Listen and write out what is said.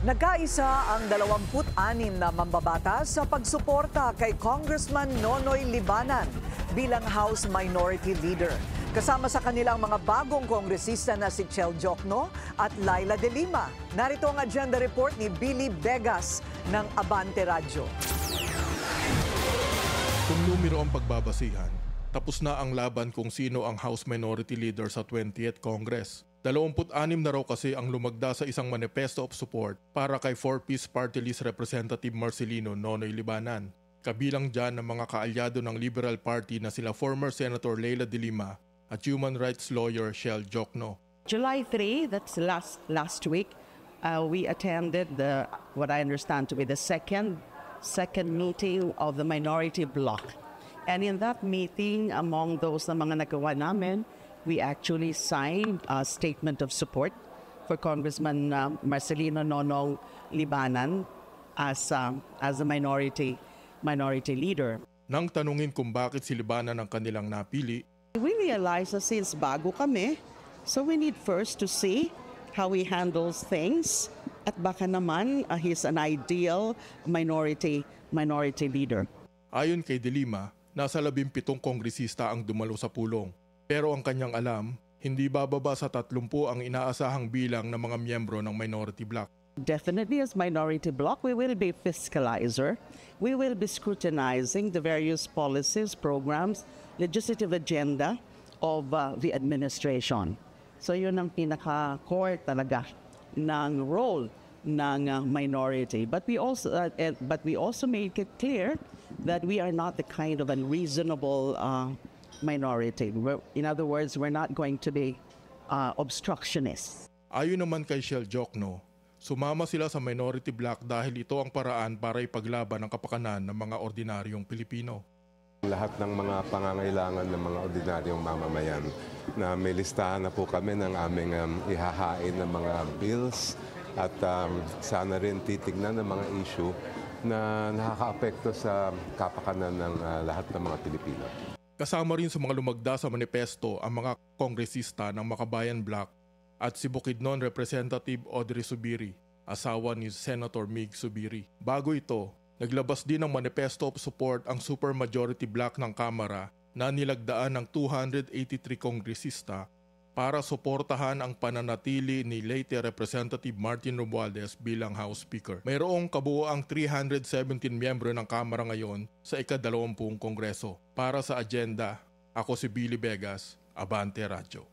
Nagkaisa ang 26 na mambabatas sa pagsuporta kay Congressman Nonoy Libanan bilang House Minority Leader. Kasama sa kanilang mga bagong kongresista na si Chel Jokno at Laila De Lima. Narito ang agenda report ni Billy Vegas ng Abante Radyo. Kung numero ang pagbabasihan, tapos na ang laban kung sino ang House Minority Leader sa 20th Congress. 26 na raw kasi ang lumagda sa isang manifesto of support para kay 4-piece party list Representative Marcelino Nonoy Libanan. Kabilang dyan ang mga kaalyado ng Liberal Party na sila former Senator Laila De Lima at human rights lawyer Chel Jokno. July 3, that's last week, we attended what I understand to be the second meeting of the minority bloc. And in that meeting, among those na mga nagawa namin, we actually signed a statement of support for Congressman Marcelino Nonoy Libanan as a minority leader. Nang tanungin kung bakit si Libanan ang kanilang napili, We realize that since bago kami, so we need first to see how he handles things at baka naman he's an ideal minority leader. ayon kay De Lima, nasa 17 kongresista ang dumalo sa pulong. Pero ang kanyang alam, hindi bababa sa 30 ang inaasahang bilang ng mga miyembro ng minority bloc. Definitely as minority bloc, we will be fiscalizer. We will be scrutinizing the various policies, programs, legislative agenda of the administration. So yun ang pinaka-core talaga ng role ng minority. But we also make it clear that we are not the kind of unreasonable minority. In other words, we're not going to be obstructionists. Ayon naman kay Chel Jokno, sumama sila sa minority bloc dahil ito ang paraan para ipaglaban ang kapakanan ng mga ordinaryong Pilipino. Lahat ng mga pangangailangan ng mga ordinaryong mamamayan na may listahan na po kami ng aming ihahain ng mga bills at sana rin titignan ng mga issue na nakakaapekto sa kapakanan ng lahat ng mga Pilipino. Kasama rin sa mga lumagda sa manifesto ang mga kongresista ng Makabayan Bloc at si Bukidnon Representative Audrey Subiri, asawa ni Senator Mig Subiri. Bago ito, naglabas din ng manifesto of support ang supermajority bloc ng Kamara na nilagdaan ng 283 kongresista para suportahan ang pananatili ni late Representative Martin Romualdez bilang House Speaker. Mayroong kabuoang 317 miyembro ng Kamara ngayon sa ika-20 Kongreso. Para sa agenda, ako si Billy Vegas, Abante Radyo.